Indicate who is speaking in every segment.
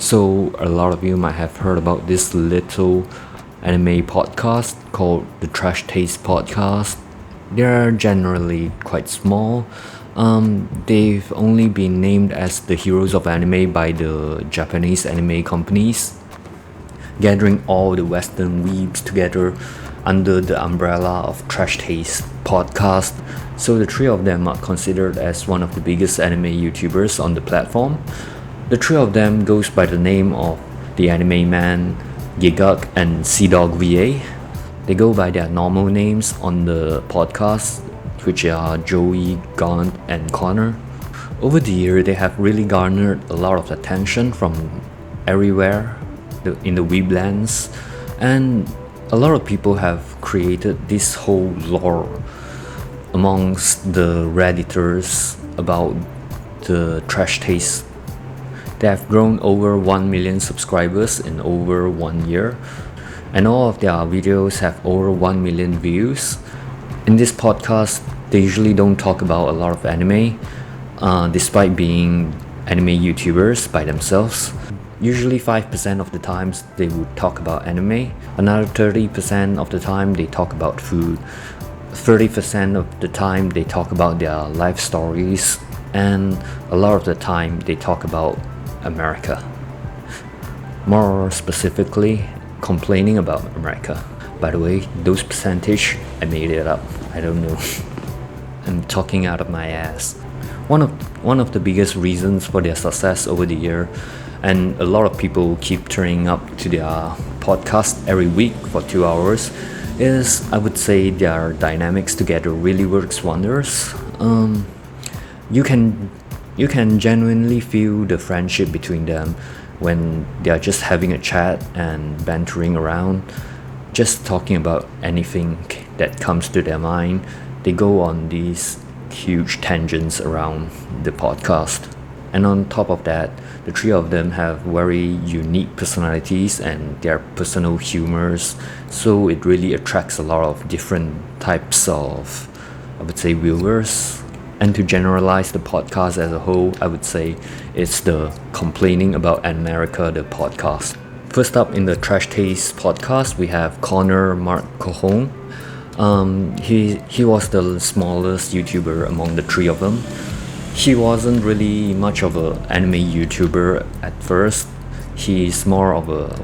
Speaker 1: So, a lot of you might have heard about this little anime podcast called the Trash Taste Podcast. They're generally quite small. They've only been named as the heroes of anime by the Japanese anime companies, gathering all the Western weebs together under the umbrella of Trash Taste Podcast. So the three of them are considered as one of the biggest anime YouTubers on the platform. The three of them goes by the name of the Anime Man, Giguk, and Seadog VA. They go by their normal names on the podcast, which are Joey, Gaunt, and Connor. Over the year, they have really garnered a lot of attention from everywhere in the weeblands, and a lot of people have created this whole lore amongst the Redditors about the Trash Taste. They have grown over 1 million subscribers in over 1 year, and all of their videos have over 1 million views. In this podcast, they usually don't talk about a lot of anime, despite being anime YouTubers by themselves. Usually 5% of the times they would talk about anime, another 30% of the time they talk about food, 30% of the time they talk about their life stories, and a lot of the time they talk about America. More specifically, complaining about America. By the way, those percentage, I made it up. I don't know. I'm talking out of my ass. One of the biggest reasons for their success over the year, and a lot of people keep turning up to their podcast every week for 2 hours, is I would say their dynamics together really works wonders. You can genuinely feel the friendship between them when they are just having a chat and bantering around, just talking about anything that comes to their mind. They go on these huge tangents around the podcast. And on top of that, the three of them have very unique personalities and their personal humors, so it really attracts a lot of different types of, I would say, viewers. And to generalize the podcast as a whole, I would say it's the Complaining About America, the podcast. First up in the Trash Taste podcast, we have Connor Mark Cajon. He was the smallest YouTuber among the three of them. He wasn't really much of an anime YouTuber at first. He's more of a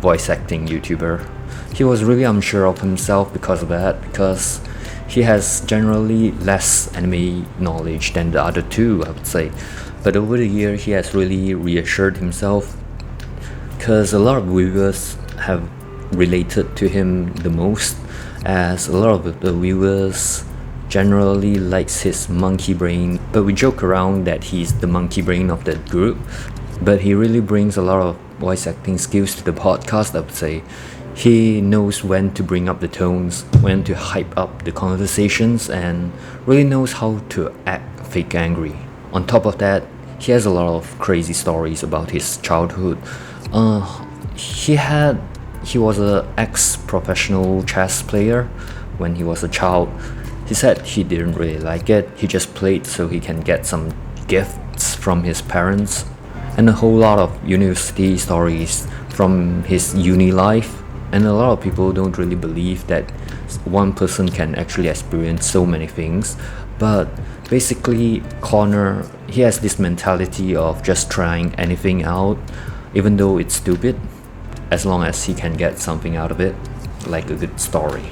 Speaker 1: voice acting YouTuber. He was really unsure of himself because of that, because he has generally less anime knowledge than the other two, I would say. But over the year, he has really reassured himself, because a lot of viewers have related to him the most, as a lot of the viewers generally likes his monkey brain. But we joke around that he's the monkey brain of that group, but he really brings a lot of voice acting skills to the podcast, I would say. He knows when to bring up the tones, when to hype up the conversations, and really knows how to act fake angry. On top of that, he has a lot of crazy stories about his childhood. He was an ex-professional chess player when he was a child. He said he didn't really like it. He just played so he can get some gifts from his parents, and a whole lot of university stories from his uni life. And a lot of people don't really believe that one person can actually experience so many things. But basically, Connor, he has this mentality of just trying anything out, even though it's stupid, as long as he can get something out of it, like a good story.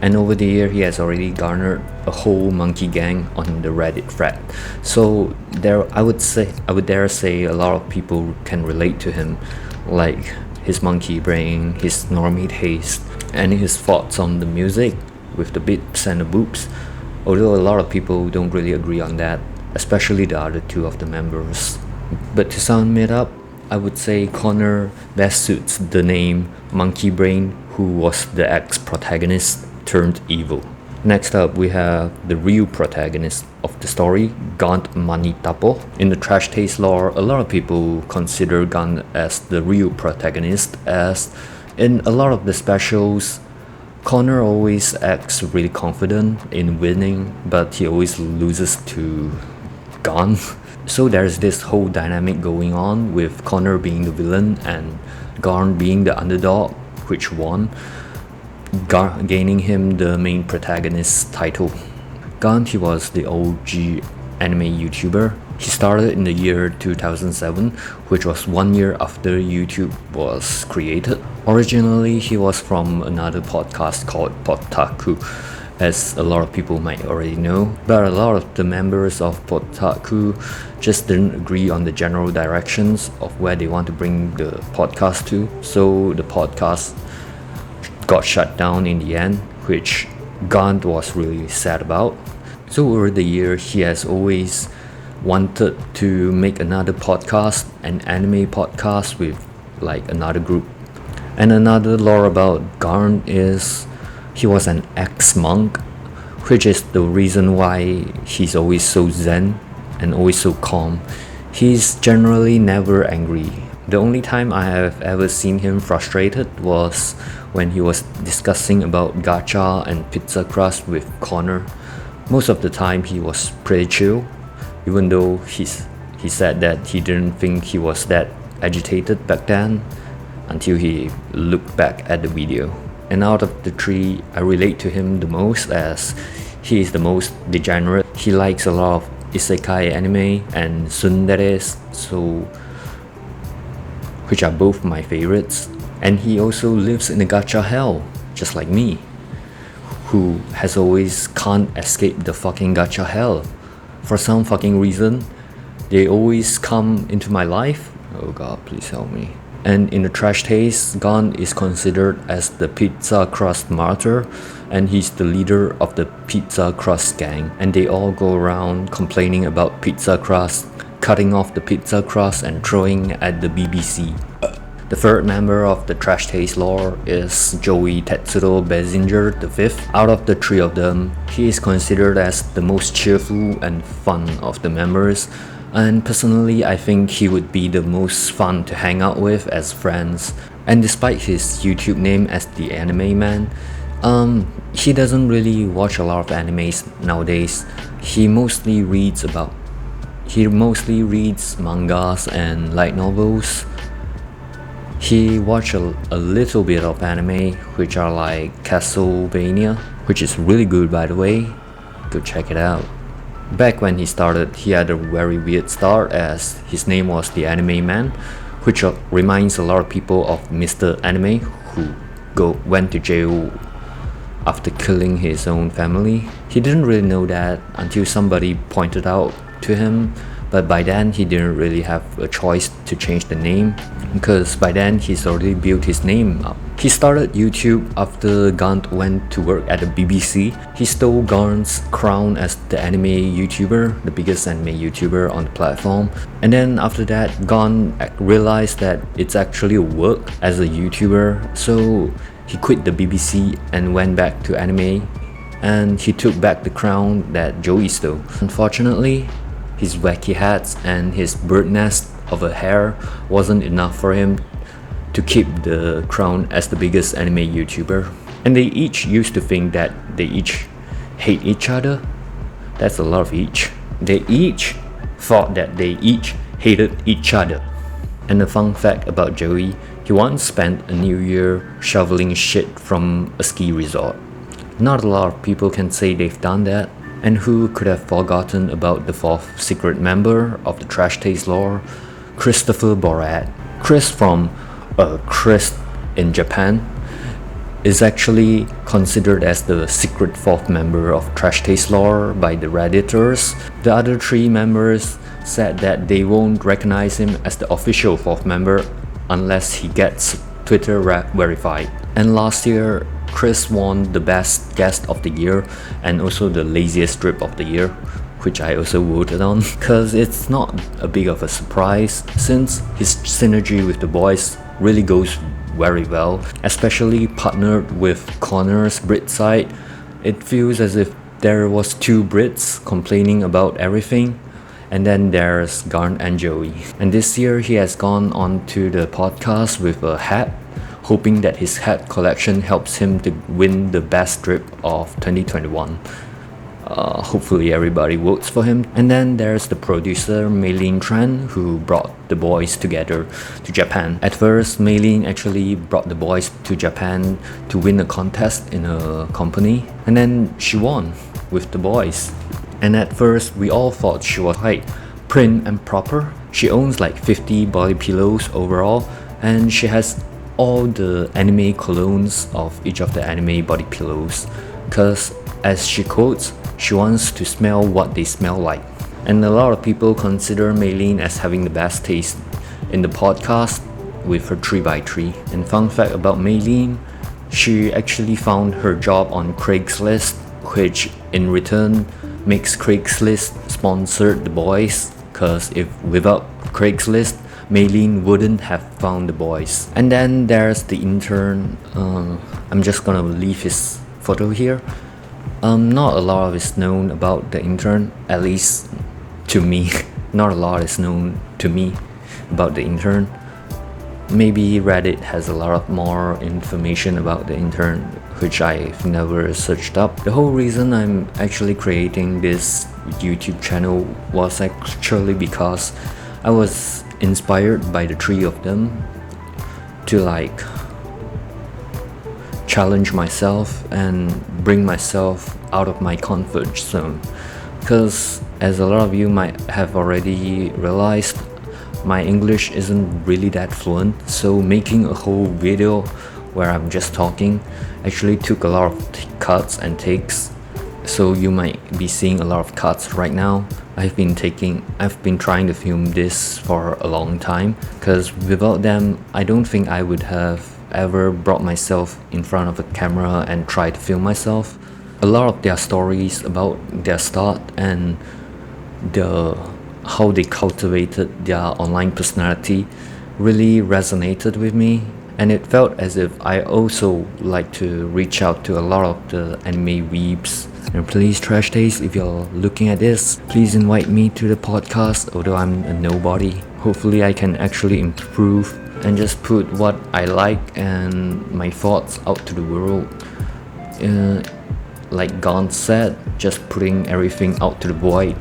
Speaker 1: And over the year, he has already garnered a whole monkey gang on the Reddit thread. So I would dare say a lot of people can relate to him, like his monkey brain, his normie taste, and his thoughts on the music with the bits and the boops. Although a lot of people don't really agree on that, especially the other two of the members. But to sum it up, I would say Connor best suits the name Monkey Brain, who was the ex-protagonist turned evil. Next up, we have the real protagonist of the story, Gaunt Manitapo. In the Trash Taste lore, a lot of people consider Gaunt as the real protagonist, as in a lot of the specials, Connor always acts really confident in winning, but he always loses to gone. So there's this whole dynamic going on with Connor being the villain and Garn being the underdog, which won, gaining him the main protagonist title. Garn, he was the OG anime YouTuber. He started in the year 2007, which was 1 year after YouTube was created. Originally, he was from another podcast called Potaku, as a lot of people might already know. But a lot of the members of Potaku just didn't agree on the general directions of where they want to bring the podcast to. So the podcast got shut down in the end, which Gant was really sad about. So over the year, he has always wanted to make another podcast, an anime podcast with like another group. And another lore about Garn is he was an ex-monk, which is the reason why he's always so zen and always so calm. He's generally never angry. The only time I have ever seen him frustrated was when he was discussing about gacha and pizza crust with Connor. Most of the time he was pretty chill, even though he said that he didn't think he was that agitated back then until he looked back at the video. And out of the three, I relate to him the most as he is the most degenerate. He likes a lot of isekai anime and tsunderes, which are both my favorites. And he also lives in a gacha hell, just like me, who has always can't escape the fucking gacha hell. For some fucking reason, they always come into my life. Oh god, please help me. And in the trash taste, Gon is considered as the pizza crust martyr, and he's the leader of the pizza crust gang. And they all go around complaining about pizza crust, cutting off the pizza crust and throwing at the BBC. The third member of the Trash Taste lore is Joey Tetsuro Bezinger V. Out of the three of them, he is considered as the most cheerful and fun of the members, and personally I think he would be the most fun to hang out with as friends. And despite his YouTube name as the Anime Man, he doesn't really watch a lot of animes nowadays. He mostly reads mangas and light novels. He watched a little bit of anime, which are like Castlevania, which is really good by the way, go check it out. Back when he started, he had a very weird start as his name was the Anime Man, which reminds a lot of people of Mr. Anime, who went to jail after killing his own family. He didn't really know that until somebody pointed out to him, but by then he didn't really have a choice to change the name, because by then he's already built his name up. He started YouTube after Gant went to work at the BBC. He stole Garn's crown as the anime YouTuber, the biggest anime YouTuber on the platform. And then after that, Gant realized that it's actually a work as a YouTuber, so he quit the BBC and went back to anime, and he took back the crown that Joey stole. Unfortunately, his wacky hats and his bird nest of a hair wasn't enough for him to keep the crown as the biggest anime YouTuber. And they each used to think that they each hate each other. That's a lot of each. They each thought that they each hated each other. And a fun fact about Joey, he once spent a New Year shoveling shit from a ski resort. Not a lot of people can say they've done that. And who could have forgotten about the fourth secret member of the Trash Taste lore, Christopher Borat. Chris from Chris in Japan is actually considered as the secret fourth member of Trash Taste lore by the Redditors. The other three members said that they won't recognize him as the official fourth member unless he gets Twitter verified. And last year, Chris won the best guest of the year and also the laziest drip of the year, which I also voted on, because it's not a big of a surprise since his synergy with the boys really goes very well, especially partnered with Connor's Brit side. It feels as if there was two Brits complaining about everything, and then there's Garn and Joey. And this year he has gone on to the podcast with a hat, hoping that his hat collection helps him to win the best drip of 2021. Hopefully everybody votes for him. And then there's the producer Maylene Tran, who brought the boys together to Japan. At first, Maylene actually brought the boys to Japan to win a contest in a company, and then she won with the boys. And at first, we all thought she was quite prim and proper. She owns like 50 body pillows overall, and she has all the anime colognes of each of the anime body pillows, cause as she quotes, she wants to smell what they smell like. And a lot of people consider Maylene as having the best taste in the podcast with her 3x3. And fun fact about Maylene, she actually found her job on Craigslist, which in return makes Craigslist sponsored the boys, cause if without Craigslist, Maylene wouldn't have found the boys. And then there's the intern. I'm just gonna leave his photo here. Not a lot is known about the intern, at least to me. Not a lot is known to me about the intern. Maybe Reddit has a lot of more information about the intern, which I've never searched up. The whole reason I'm actually creating this YouTube channel was actually because I was inspired by the three of them to like challenge myself and bring myself out of my comfort zone, because as a lot of you might have already realized, my English isn't really that fluent, so making a whole video where I'm just talking actually took a lot of cuts and takes, so you might be seeing a lot of cuts right now. I've been trying to film this for a long time, because without them I don't think I would have ever brought myself in front of a camera and tried to film myself. A lot of their stories about their start and how they cultivated their online personality really resonated with me, and it felt as if I also like to reach out to a lot of the anime weebs. And please, Trash Taste, if you're looking at this, please invite me to the podcast, although I'm a nobody. Hopefully I can actually improve and just put what I like and my thoughts out to the world. Like Gaunt said, just putting everything out to the void,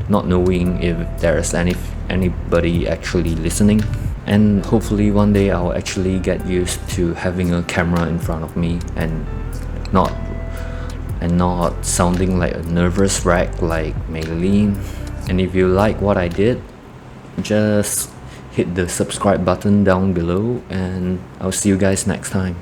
Speaker 1: not knowing if there's anybody actually listening. And hopefully one day I'll actually get used to having a camera in front of me and not sounding like a nervous wreck like Maylene. And if you like what I did, just hit the subscribe button down below, and I'll see you guys next time.